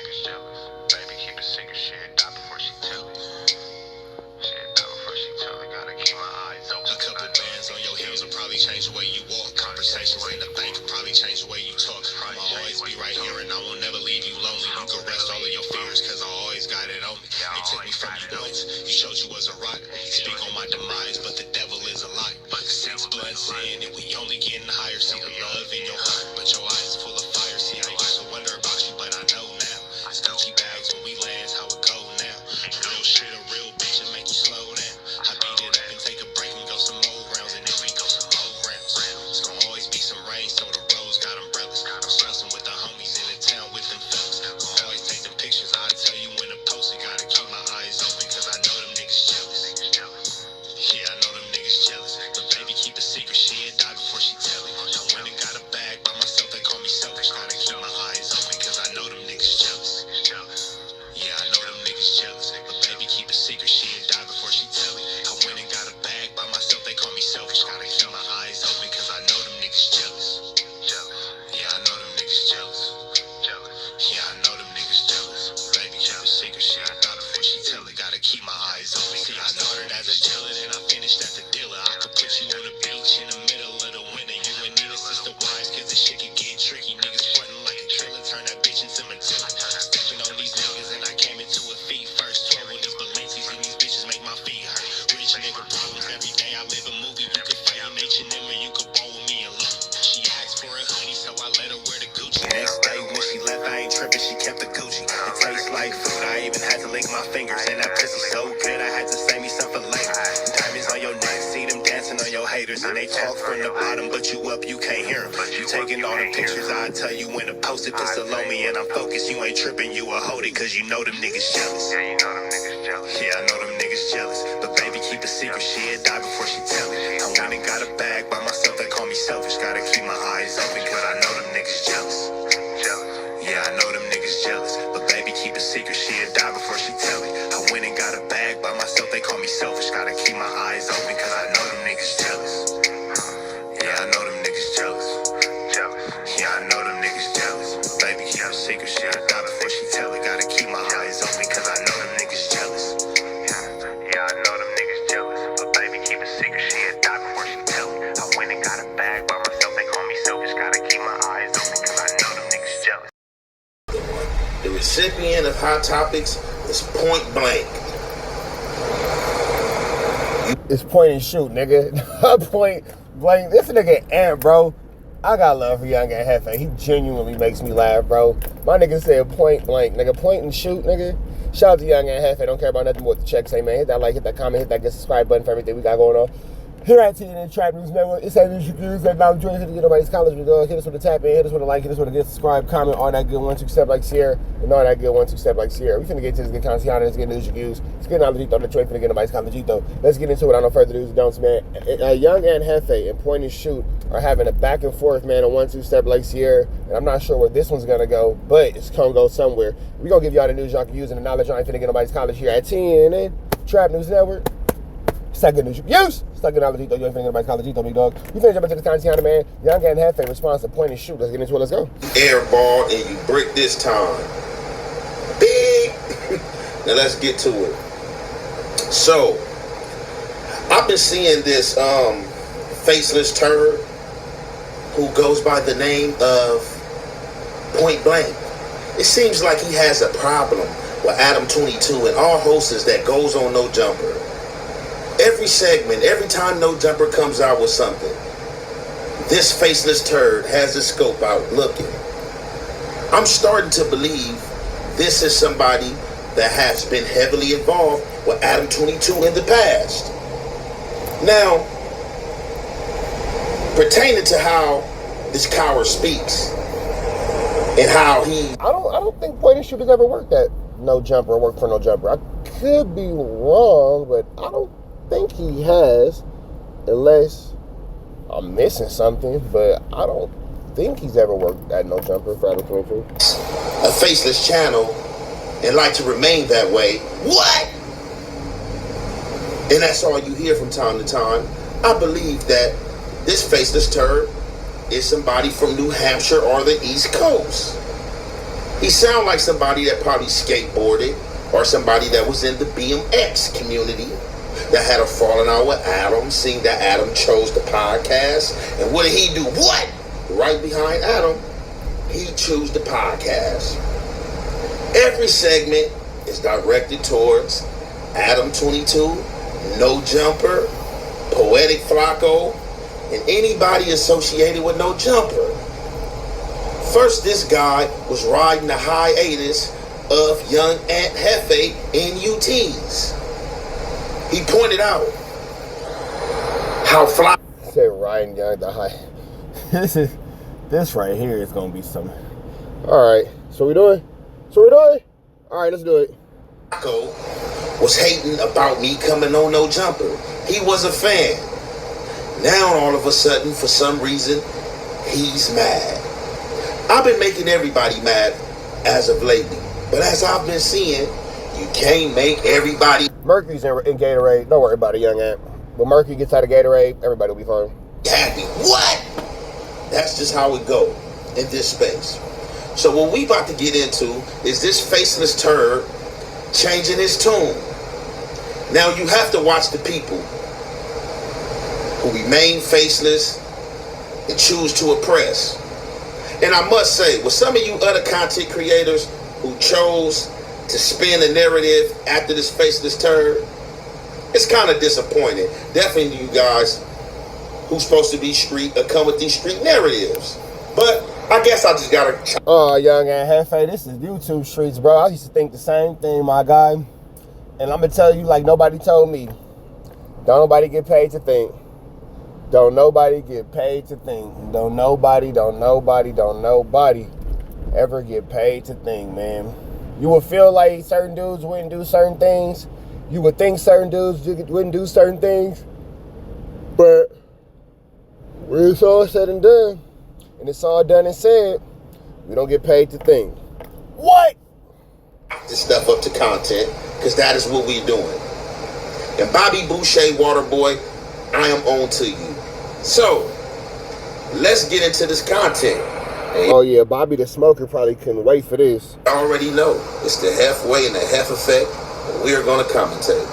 niggas jealous. Baby, keep it secret. Shit, die before she tell it. Shit, die before she tell it. Gotta keep my eyes open. A couple bands on your heels will probably change the way you walk. Conversations in the bank will probably change the way you talk. I'll always be right here and I will never leave you lonely. You can rest all of your fears cause I always got it on me. They took me from you once. You showed you was a rock. Speak on my demise, but the devil is a lie. Since blood sin and we only getting higher. See the love in your heart, but your eyes full of fire. See, I used to wonder about you, but I know now. It's Gucci bags when we land, how it go now. Real shit, a real bitch, and make you slow down. I beat it up and take a break and go some more rounds, and then we go some more rounds. It's gonna always be some rain, so the roads got umbrellas. I'm stressing with the homies in the town with them fellas. Gonna always take them pictures, I'll tell you when to post it. Gotta keep my eyes open, cause I know them niggas jealous. Yeah, I know them niggas jealous. But baby, keep a secret, she'll die before she tell it. I went and got a bag by myself, they call me selfish. Gotta keep my eyes open, cause I know them niggas jealous. Yeah, I know them niggas jealous. But baby, keep a secret, she'll die before she tell it. I went and got a bag by myself, they call me selfish. Gotta keep my eyes open, cause I know them niggas jealous. Yeah, I know them niggas jealous. Yeah, I know them niggas jealous. Baby, keep a secret, she'll die before she tell it. Gotta keep my eyes open. See, I started as a dealer, then I finished as a dealer. I could put you on the beach in the middle of the winter. You and Nina sister wives, cause this shit can get tricky. Niggas frontin' like a trailer, turn that bitch into Matilda. Stepping on these niggas and I came into a feet first. 12 on these Balenci's and these bitches make my feet hurt. Rich nigga problems every day, I live a movie. You could fight in H&M or you could ball with me and Lou. She asked for a hoodie, so I let her wear the Gucci. Next day when she left, I ain't tripping, she kept the Gucci. It tastes like food, I even had to lick my fingers. And that pussy so good, I had to save me some for later. Diamonds on your neck, see them dancing on your haters. And they talk from the bottom, but you up, you can't hear them. You taking all the pictures, I tell you when to post it. Put Salome and I'm focused, you ain't tripping, you a hold it. Cause you know them niggas jealous. Yeah, you know them niggas jealous. Yeah, I know them niggas jealous. But baby, keep a secret, she'll die before she tell it. I went and got a bag by myself, they call me selfish. Gotta keep my eyes open, cause I know them niggas jealous. Yeah, I know them niggas jealous. But baby, keep a secret, she'll die before she tell it. I went and got a bag by myself, they call me selfish. Gotta keep my eyes open, cause I know them niggas jealous. Yeah, I know them niggas jealous. Yeah, I know them niggas jealous. But baby, keep a secret, she'll die before she tell it. Gotta keep my eyes open, cause I know them niggas jealous. Yeah, I know them niggas jealous. But baby, keep a secret, she'll die before she tell it. I went and got a bag by myself, they call me selfish. Gotta keep my eyes open, cause I know them niggas jealous. The recipient of Hot Topics is Point Blank. It's point and shoot, nigga. Point blank. This nigga Ant, bro. I got love for young Ant Jefe. He genuinely makes me laugh, bro. My nigga said point blank, nigga. Point and shoot, nigga. Shout out to young Ant Jefe. Don't care about nothing more with the check. Say, man, hit that like, hit that comment, hit that get subscribe button for everything we got going on. Here at TNN Trap News Network, it's that news reviews that now join to get nobody's college with hit us with a tap in, hit us with a like, hit us with a get subscribe, comment, all that good 1-2 step like Sierra, and all that good 1-2 step like Sierra. We finna get to this good content, let's get news reviews, let's get knowledge on the trade, finna get nobody's college though. Let's get into it without no further ado, don't man. Young Ant Jefe and Point and Shoot are having a back and forth, man, on 1-2 step like Sierra, and I'm not sure where this one's gonna go, but it's gonna go somewhere. We gonna give y'all the news y'all can use and the knowledge y'all ain't finna get nobody's college here at TNN Trap News Network. It's not good news reviews. It's not good knowledge, though. You ain't finna get nobody's college, big dog. We finna jump into the content, man. Young Ant Jefe responds to Point and Shoot. Let's get into it. Let's go. Airball and you brick this time. Big. Now let's get to it. So, I've been seeing this faceless turd who goes by the name of Point Blank. It seems like he has a problem with Adam 22 and all hosts that goes on No Jumper. Every segment, every time No Jumper comes out with something, this faceless turd has his scope out looking. I'm starting to believe this is somebody that has been heavily involved with Adam 22 in the past. Now, pertaining to how this coward speaks and how he... I don't think Point and Shoot has ever worked at No Jumper or worked for No Jumper. I could be wrong, but I don't think he has, unless I'm missing something, but I don't think he's ever worked at No Jumper for Adam 22. A faceless channel and like to remain that way. What? And that's all you hear from time to time. I believe that this faceless turd is somebody from New Hampshire or the East Coast. He sound like somebody that probably skateboarded or somebody that was in the BMX community that had a falling out with Adam, seeing that Adam chose the podcast. And what did he do? What? Right behind Adam, he chose the podcast. Every segment is directed towards Adam 22, No Jumper, Poetic Flacco, and anybody associated with No Jumper. First, this guy was riding the hiatus of young Ant Jefe in UTs. He pointed out how Flacco said riding young the high. This right here is gonna be some. All right, so we doing? All right, let's do it. Flacco was hating about me coming on No Jumper. He was a fan. Now all of a sudden, for some reason, he's mad. I've been making everybody mad as of lately, but as I've been seeing, you can't make everybody. Mercury's in Gatorade. Don't worry about it, young Ant. When Mercury gets out of Gatorade, everybody will be fine. Happy. What? That's just how it go in this space. So what we about to get into is this faceless turd changing his tune. Now you have to watch the people who remain faceless and choose to oppress. And I must say, with some of you other content creators who chose to spin a narrative after this faceless turd, it's kind of disappointing. Definitely you guys who's supposed to be street come with these street narratives. But I guess I just gotta. Oh, young Ant Jefe, this is YouTube streets, bro. I used to think the same thing, my guy. And I'm gonna tell you like nobody told me. Don't nobody get paid to think. Don't nobody get paid to think. Don't nobody ever get paid to think, man. You would feel like certain dudes wouldn't do certain things. You would think certain dudes wouldn't do certain things. But when it's all said and done, and it's all done and said, we don't get paid to think. What? This stuff up to content, because that is what we're doing. And Bobby Boucher, Waterboy, I am on to you. So, let's get into this content. And oh yeah, Bobby the Smoker probably couldn't wait for this. you already know, it's the halfway and the half effect, and we're going to commentate.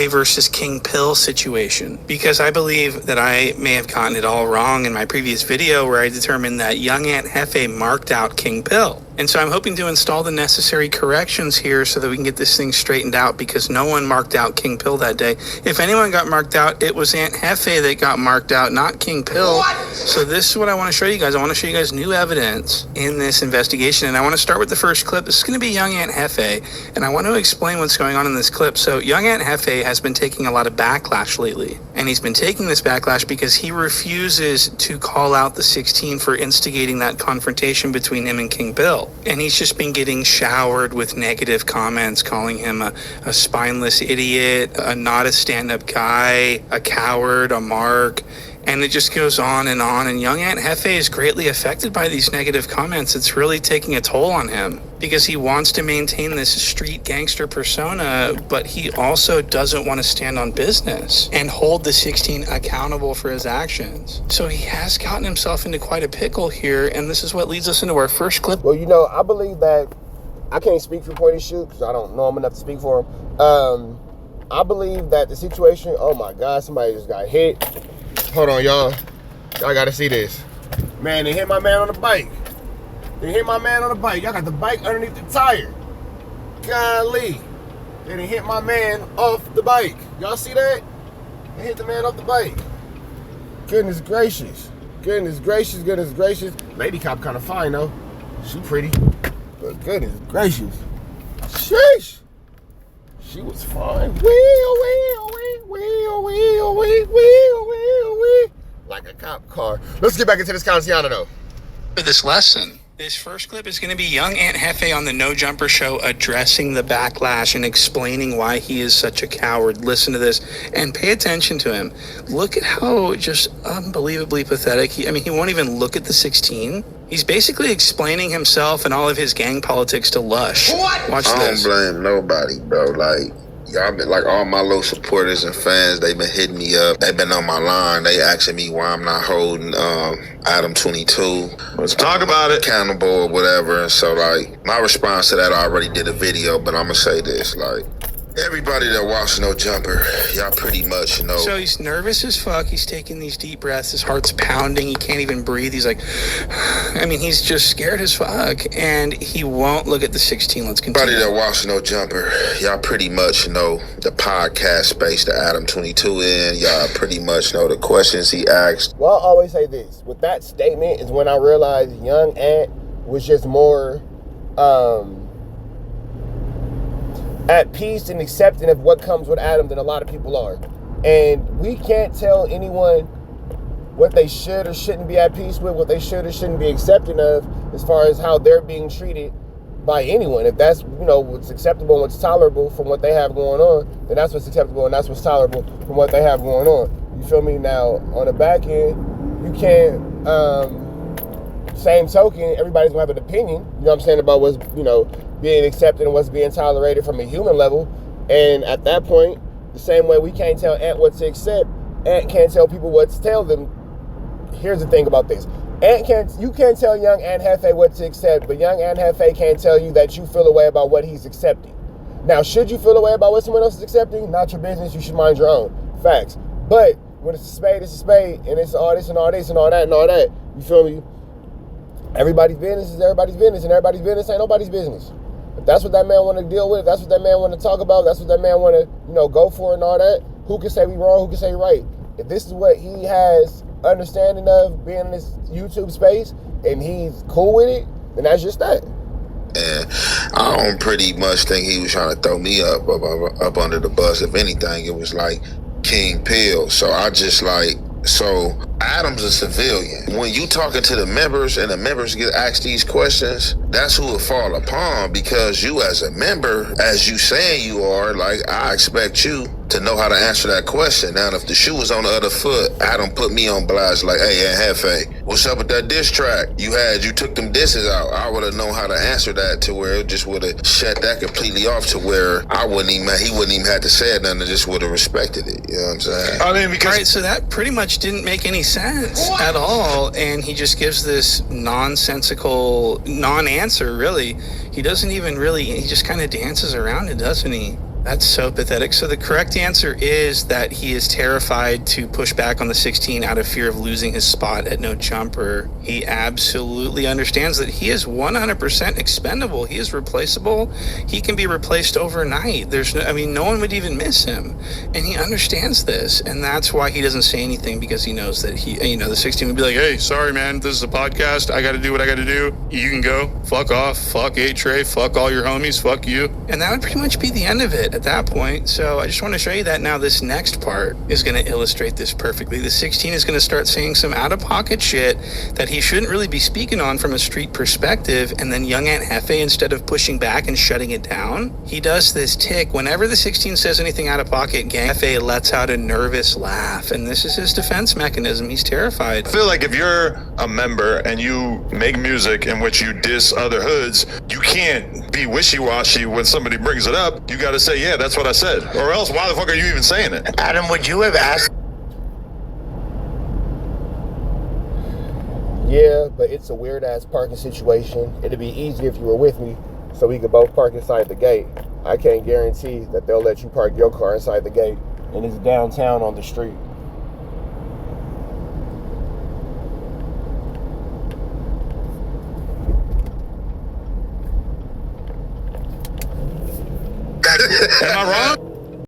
Versus King Pill situation, because I believe that I may have gotten it all wrong in my previous video where I determined that young Ant Jefe marked out King Pill. And so I'm hoping to install the necessary corrections here so that we can get this thing straightened out, because no one marked out King Pill that day. If anyone got marked out, it was Ant Jefe that got marked out, not King Pill. What? So this is what I want to show you guys. I want to show you guys new evidence in this investigation. And I want to start with the first clip. This is going to be young Ant Jefe, and I want to explain what's going on in this clip. So young Ant Jefe has been taking a lot of backlash lately. And he's been taking this backlash because he refuses to call out the 16 for instigating that confrontation between him and King Pill. And he's just been getting showered with negative comments, calling him a spineless idiot, not a stand-up guy, a coward, a mark. And it just goes on. And young Ant Jefe is greatly affected by these negative comments. It's really taking a toll on him because he wants to maintain this street gangster persona, but he also doesn't want to stand on business and hold the 16 accountable for his actions. So he has gotten himself into quite a pickle here, and this is what leads us into our first clip. Well, you know, I believe that I can't speak for Point and Shoot because I don't know him enough to speak for him. I believe that the situation, oh my God, somebody just got hit. Hold on, y'all. Y'all gotta see this. Man, they hit my man on the bike. Y'all got the bike underneath the tire. Golly. They done hit my man off the bike. Y'all see that? They hit the man off the bike. Goodness gracious. Lady cop kind of fine, though. She pretty. But goodness gracious. Sheesh. She was fine. Like a cop car. Let's get back into this Canciano, though. For this lesson, this first clip is going to be young Ant Jefe on the No Jumper show addressing the backlash and explaining why he is such a coward. Listen to this and pay attention to him. Look at how just unbelievably pathetic he won't even look at the 16. He's basically explaining himself and all of his gang politics to Lush. What? Watch this. I don't blame nobody, bro. Like, Y'all been like all my little supporters and fans. They've been hitting me up. They've been on my line. They asking me why I'm not holding Adam 22. Let's talk about it. Accountable or whatever. And so like my response to that, I already did a video, but I'm gonna say this like. Everybody that watched No Jumper, y'all pretty much know. So he's nervous as fuck. He's taking these deep breaths. His heart's pounding. He can't even breathe. He's like, I mean, he's just scared as fuck. And he won't look at the 16. Let's continue. Everybody that watched No Jumper, y'all pretty much know the podcast space that Adam 22 in. Y'all pretty much know the questions he asked. Well, I always say this. With that statement is when I realized young Ant was just more at peace and accepting of what comes with Adam than a lot of people are. And we can't tell anyone what they should or shouldn't be at peace with, what they should or shouldn't be accepting of as far as how they're being treated by anyone. If that's, what's acceptable and what's tolerable from what they have going on, then that's what's acceptable and that's what's tolerable from what they have going on. You feel me? Now, on the back end, you can't, same token, everybody's gonna have an opinion, you know what I'm saying, about what's, being accepted and what's being tolerated from a human level. And at that point, the same way we can't tell Ant what to accept, Ant can't tell people what to tell them. Here's the thing about this. You can't tell young Ant Jefe what to accept, but young Ant Jefe can't tell you that you feel a way about what he's accepting. Now, should you feel a way about what someone else is accepting? Not your business, you should mind your own. Facts. But when it's a spade, it's a spade, and it's all this and all this and all that and all that. You feel me? Everybody's business is everybody's business, and everybody's business ain't nobody's business. If that's what that man want to deal with, if that's what that man want to talk about, if that's what that man want to, go for and all that, who can say we wrong, who can say right? If this is what he has understanding of being in this YouTube space and he's cool with it, then that's just that. And I don't pretty much think he was trying to throw me up under the bus. If anything, it was like King Pill. So I just so Adam's a civilian. When you talking to the members and the members get asked these questions, that's who it fall upon, because you as a member, as you saying you are, I expect you to know how to answer that question. Now, if the shoe was on the other foot, Adam put me on blast hey, Ant Jefe, what's up with that diss track? You took them disses out. I would have known how to answer that to where it just would have shut that completely off to where he wouldn't even have to say it, nothing, just would have respected it. You know what I'm saying? I mean, because... Right, so that pretty much didn't make any sense at all, and he just gives this nonsensical non-answer, really. He doesn't even really, he just kind of dances around it, doesn't he? That's so pathetic. So the correct answer is that he is terrified to push back on the 16 out of fear of losing his spot at No Jumper. He absolutely understands that he is 100% expendable. He is replaceable. He can be replaced overnight. No one would even miss him. And he understands this. And that's why he doesn't say anything, because he knows that the 16 would be like, hey, sorry, man, this is a podcast. I got to do what I got to do. You can go. Fuck off. Fuck A-Tray. Fuck all your homies. Fuck you. And that would pretty much be the end of it at that point. So I just want to show you that now this next part is going to illustrate this perfectly. The 16 is going to start saying some out-of-pocket shit that he shouldn't really be speaking on from a street perspective, and then young Ant Jefe, instead of pushing back and shutting it down, he does this tick. Whenever the 16 says anything out of pocket, Jefe lets out a nervous laugh, and this is his defense mechanism. He's terrified. I feel like if you're a member and you make music in which you diss other hoods, you can't be wishy-washy when somebody brings it up. You got to say, yeah, that's what I said. Or else, why the fuck are you even saying it? Adam, would you have asked? Yeah, but it's a weird-ass parking situation. It'd be easier if you were with me so we could both park inside the gate. I can't guarantee that they'll let you park your car inside the gate, and it's downtown on the street. Am I wrong?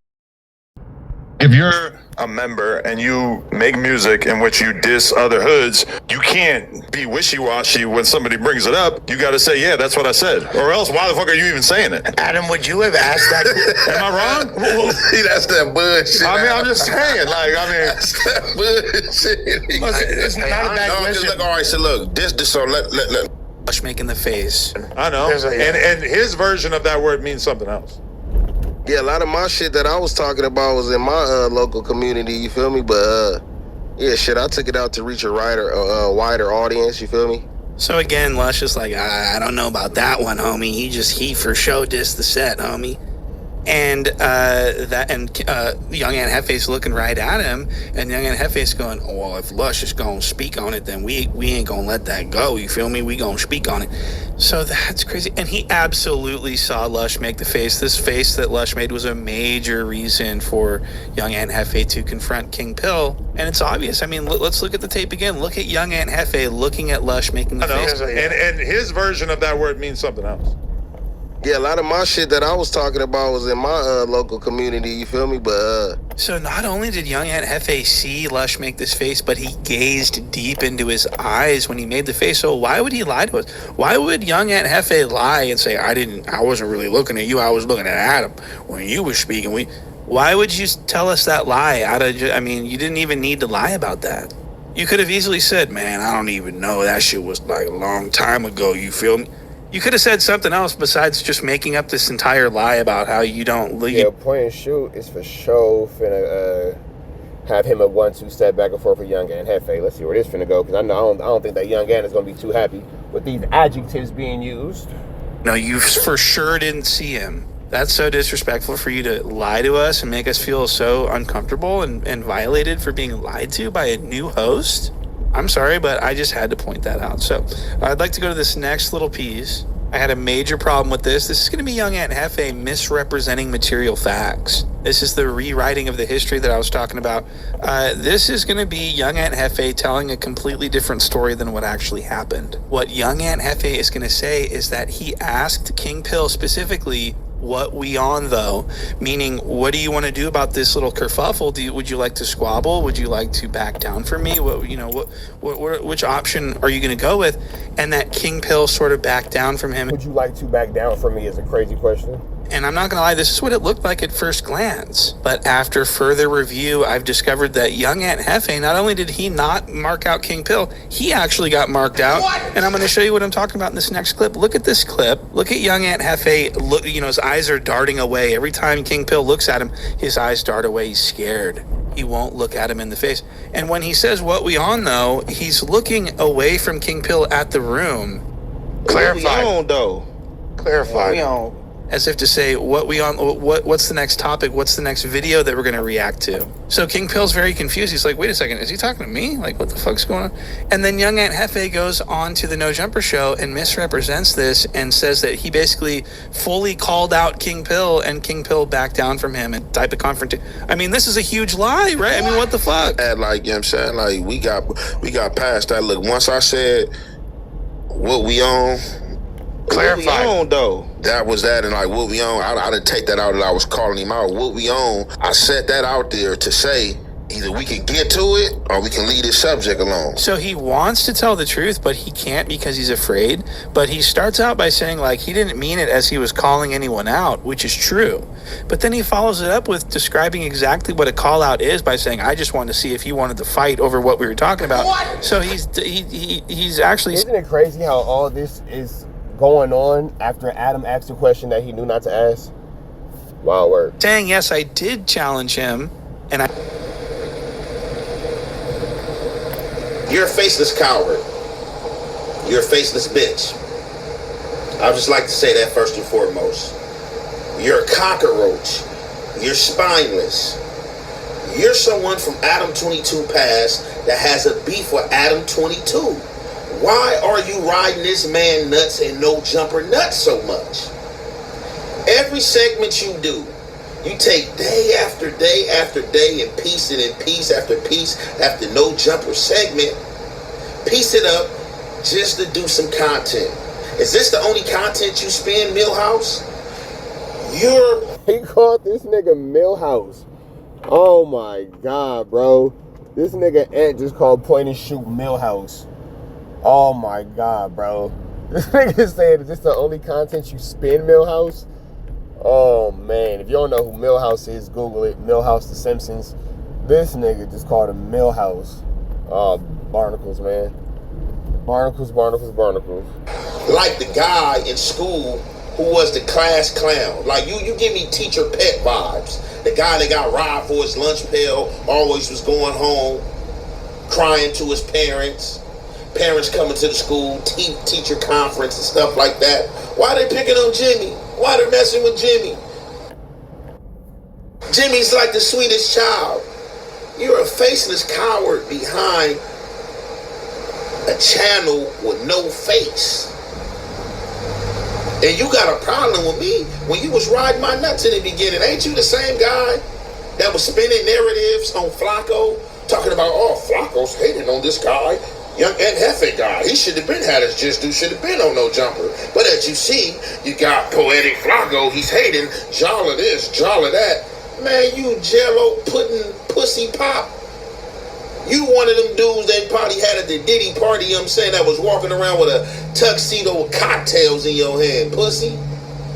If you're a member and you make music in which you diss other hoods, you can't be wishy-washy when somebody brings it up. You got to say, yeah, that's what I said. Or else, why the fuck are you even saying it? Adam, would you have asked that? Am I wrong? See, that's that bullshit. I mean, I'm just saying, that's that bullshit. It's not a bad question. All right, so look, so let. Bush making the face. I know. And his version of that word means something else. Yeah, a lot of my shit that I was talking about was in my local community, you feel me? But yeah, shit, I took it out to reach a wider audience, you feel me? So again, Lush is like, I don't know about that one, homie. He for show dissed the set, homie. And young Ant Hefe's looking right at him, and young Ant Hefe's going, oh, well, if Lush is going to speak on it, then we ain't going to let that go. You feel me? We going to speak on it. So that's crazy. And he absolutely saw Lush make the face. This face that Lush made was a major reason for young Ant Jefe to confront King Pill. And it's obvious. I mean, let's look at the tape again. Look at young Ant Jefe looking at Lush making the face. And his version of that word means something else. Yeah, a lot of my shit that I was talking about was in my local community, you feel me? But So not only did young Ant Jefe see Lush make this face, but he gazed deep into his eyes when he made the face. So why would he lie to us? Why would young Ant Jefe lie and say, I wasn't really looking at you, I was looking at Adam when you were speaking? Why would you tell us that lie? You didn't even need to lie about that. You could have easily said, man, I don't even know, that shit was like a long time ago, you feel me? You could have said something else besides just making up this entire lie about how you don't... Yeah, point and shoot is for sure finna have him a 1-2 step back and forth for young Ant Jefe. Let's see where this finna go, because I don't think that young Ant is gonna be too happy with these adjectives being used. No, you for sure didn't see him. That's so disrespectful for you to lie to us and make us feel so uncomfortable and violated for being lied to by a new host. I'm sorry, but I just had to point that out. So I'd like to go to this next little piece. I had a major problem with this. This is going to be young Ant Jefe misrepresenting material facts. This is the rewriting of the history that I was talking about. This is going to be young Ant Jefe telling a completely different story than what actually happened. What young Ant Jefe is going to say is that he asked King Pill specifically, what we on though? Meaning, what do you want to do about this little kerfuffle? Would you like to squabble? Would you like to back down from me? Which option are you going to go with? And that King Pill sort of backed down from him. Would you like to back down from me is a crazy question. And I'm not going to lie, this is what it looked like at first glance. But after further review, I've discovered that young Ant Jefe, not only did he not mark out King Pill, he actually got marked out. What? And I'm going to show you what I'm talking about in this next clip. Look at this clip. Look at young Ant Jefe. Look, his eyes are darting away. Every time King Pill looks at him, his eyes dart away. He's scared. He won't look at him in the face. And when he says, what we on though, he's looking away from King Pill at the room. Clarify. What we on though? Clarify. What we on? As if to say, what's the next topic? What's the next video that we're going to react to? So King Pill's very confused. He's like, wait a second, is he talking to me? Like, what the fuck's going on? And then young Ant Jefe goes on to the No Jumper show and misrepresents this and says that he basically fully called out King Pill and King Pill backed down from him and type of confrontation. I mean, this is a huge lie, right? I mean, what the fuck? Like, you know what I'm saying? Like, we got past that. Look, once I said what we on, clarify. What we on though? That was that, and like what we on, I didn't take that out that I was calling him out. What we on, I set that out there to say either we can get to it or we can leave this subject alone. So he wants to tell the truth, but he can't because he's afraid. But he starts out by saying like he didn't mean it as he was calling anyone out, which is true. But then he follows it up with describing exactly what a call out is by saying, I just wanted to see if you wanted to fight over what we were talking about. What? So he's actually... Isn't it crazy how all this is going on after Adam asked a question that he knew not to ask? Wild word. Saying, yes, I did challenge him, and You're a faceless coward. You're a faceless bitch. I would just like to say that first and foremost. You're a cockroach. You're spineless. You're someone from Adam 22 past that has a beef with Adam 22. Why are you riding this man nuts and No Jumper nuts so much? Every segment you do, you take day after day after day and piece it in piece after piece after No Jumper segment. Piece it up just to do some content. Is this the only content you spend, Millhouse? He called this nigga Millhouse. Oh my God, bro. This nigga Ant just called point and shoot Millhouse. Oh my God, bro. This nigga said, is this the only content you spin, Millhouse? Oh man, if you don't know who Millhouse is, Google it. Millhouse The Simpsons. This nigga just called him Millhouse. Oh, barnacles, man. Barnacles. Like the guy in school who was the class clown. Like you give me teacher pet vibes. The guy that got robbed for his lunch pail, always was going home, crying to his parents. Parents coming to the school, teacher conference and stuff like that. Why they picking on Jimmy? Why they messing with Jimmy? Jimmy's like the sweetest child. You're a faceless coward behind a channel with no face. And you got a problem with me when you was riding my nuts in the beginning. Ain't you the same guy that was spinning narratives on Flacco, talking about, oh, Flacco's hating on this guy, young Ant Jefe guy. He should have been had his just do, should have been on no jumper. But as you see, you got poetic Flacco, he's hating, jolly this, jolly that. Man, you jello pudding pussy pop. You one of them dudes they probably had at the Diddy party, you know what I'm saying, that was walking around with a tuxedo with cocktails in your hand, pussy.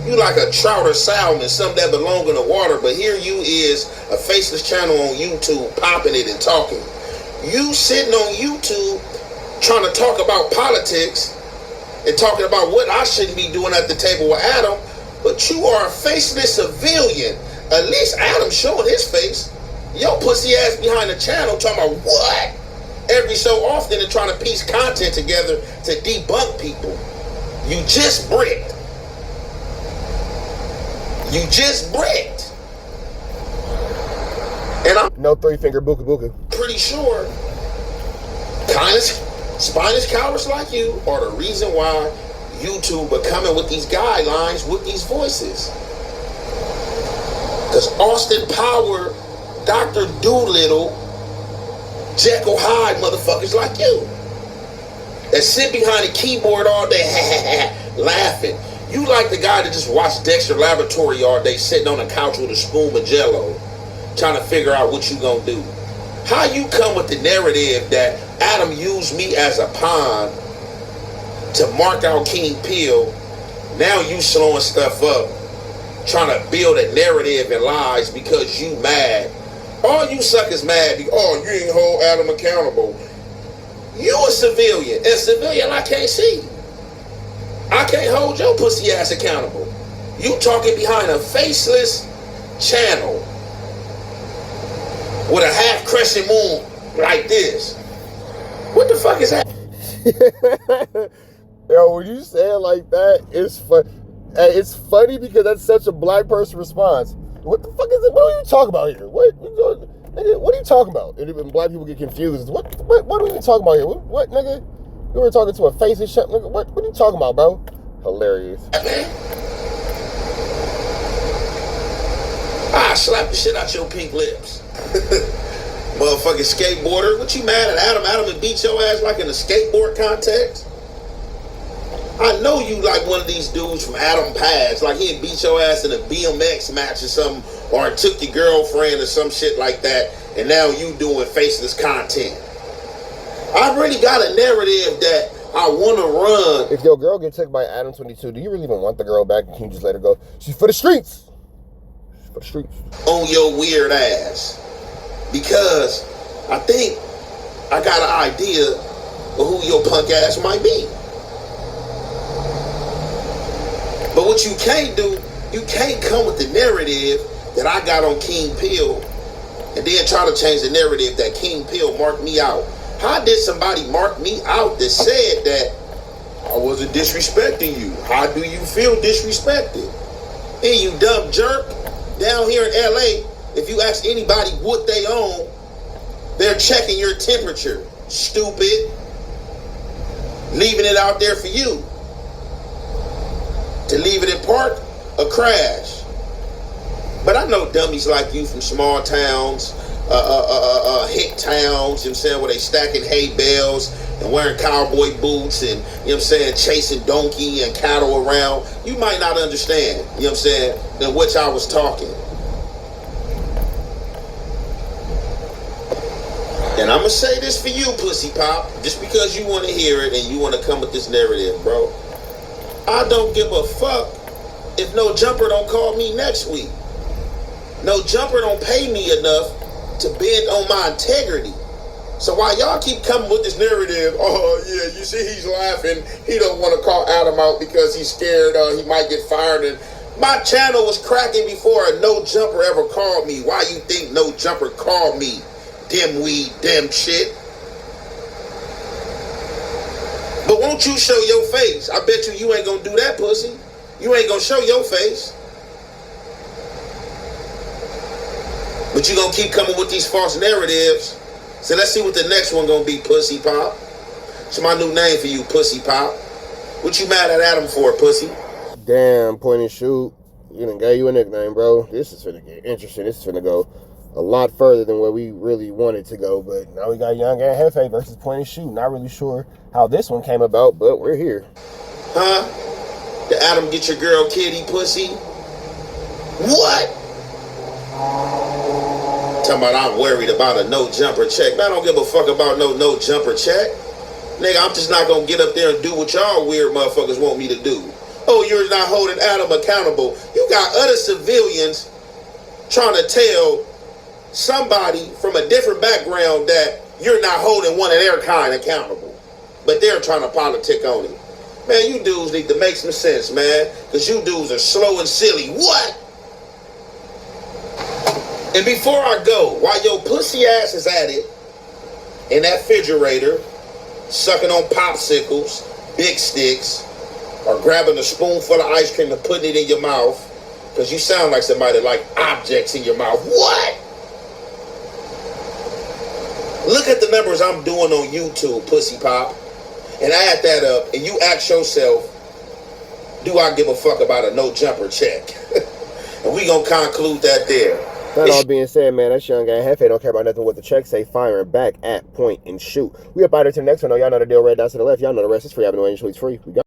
You like a trout or salmon, something that belong in the water, but here you is, a faceless channel on YouTube, popping it and talking. You sitting on YouTube trying to talk about politics and talking about what I shouldn't be doing at the table with Adam, but you are a faceless civilian. At least Adam's showing his face. Yo pussy ass behind the channel talking about what? Every so often and trying to piece content together to debunk people. You just bricked. You just bricked. And I'm No three-finger booka booka. pretty sure spineless cowards like you are the reason why YouTube are coming with these guidelines, with these voices. Because Austin Power, Dr. Doolittle, Jekyll Hyde motherfuckers like you that sit behind a keyboard all day laughing. You like the guy that just watched Dexter Laboratory all day sitting on a couch with a spoon of jello trying to figure out what you gonna do. How you come with the narrative that Adam used me as a pawn to mark out King Peel, now you slowing stuff up, trying to build a narrative and lies because you mad. All you suckers mad because, oh, you ain't hold Adam accountable. You a civilian. As a civilian, I can't see. I can't hold your pussy ass accountable. You talking behind a faceless channel with a half crescent moon like this. What the fuck is that? Yo, when you say it like that, it's fun. It's funny because that's such a black person response. What the fuck is it? What are you talking about here? What are you talking about? And when black people get confused, what are we talking about here? What nigga? You were talking to a faceless shit, nigga? What are you talking about, bro? Hilarious. I slap the shit out your pink lips. Motherfucking skateboarder. What you mad at Adam? Adam would beat your ass like in a skateboard context? I know you like one of these dudes from Adam Pass, like he'd beat your ass in a BMX match or something, or took your girlfriend or some shit like that, and now you doing faceless content. I really got a narrative that I want to run. If your girl gets took by Adam 22, do you really even want the girl back, and can you just let her go? She's for the streets. She's for the streets. On your weird ass. Because I think I got an idea of who your punk ass might be. But what you can't do, you can't come with the narrative that I got on King Peel and then try to change the narrative that King Peel marked me out. How did somebody mark me out that said that I wasn't disrespecting you? How do you feel disrespected? And you dumb jerk, down here in LA, if you ask anybody what they own, they're checking your temperature. Stupid. Leaving it out there for you. To leave it in park or crash. But I know dummies like you from small towns, hick towns, you know what I'm saying, where they stacking hay bales and wearing cowboy boots and, you know what I'm saying, chasing donkey and cattle around. You might not understand, you know what I'm saying, in which I was talking. And I'm going to say this for you, Pussy Pop, just because you want to hear it and you want to come with this narrative, bro. I don't give a fuck if No Jumper don't call me next week. No Jumper don't pay me enough to bend on my integrity. So while y'all keep coming with this narrative, oh yeah, you see he's laughing, he don't want to call Adam out because he's scared he might get fired. And my channel was cracking before a No Jumper ever called me. Why you think No Jumper called me? Dim weed, dim shit. But won't you show your face? I bet you ain't gonna do that, pussy. You ain't gonna show your face. But you gonna keep coming with these false narratives. So let's see what the next one gonna be, Pussy Pop. It's my new name for you, Pussy Pop. What you mad at Adam for, Pussy? Damn, point and shoot. You done gave you a nickname, bro. This is finna get interesting. This is finna go a lot further than where we really wanted to go. But now we got Young Ant Jefe versus point and shoot. Not really sure how this one came about, but we're here. Huh? Did Adam get your girl Kitty, Pussy? What? Talking about I'm worried about a no jumper check. Man, I don't give a fuck about no jumper check. Nigga, I'm just not gonna get up there and do what y'all weird motherfuckers want me to do. Oh, you're not holding Adam accountable. You got other civilians trying to tell somebody from a different background that you're not holding one of their kind accountable. But they're trying to politic on it. Man, you dudes need to make some sense, man. Because you dudes are slow and silly. What? And before I go, while your pussy ass is at it, in that refrigerator, sucking on popsicles, big sticks, or grabbing a spoonful of ice cream and putting it in your mouth, because you sound like somebody like objects in your mouth. What? Look at the numbers I'm doing on YouTube, Pussy Pop, and add that up, and you ask yourself, do I give a fuck about a no jumper check? And we gonna conclude that there. That all being said, man, that's Young Ant Jefe. Don't care about nothing what the check say, firing back at point and shoot. We up out here to the next one. Y'all know the deal, right down to the left. Y'all know the rest is free. Avenue Angel, it's free. We got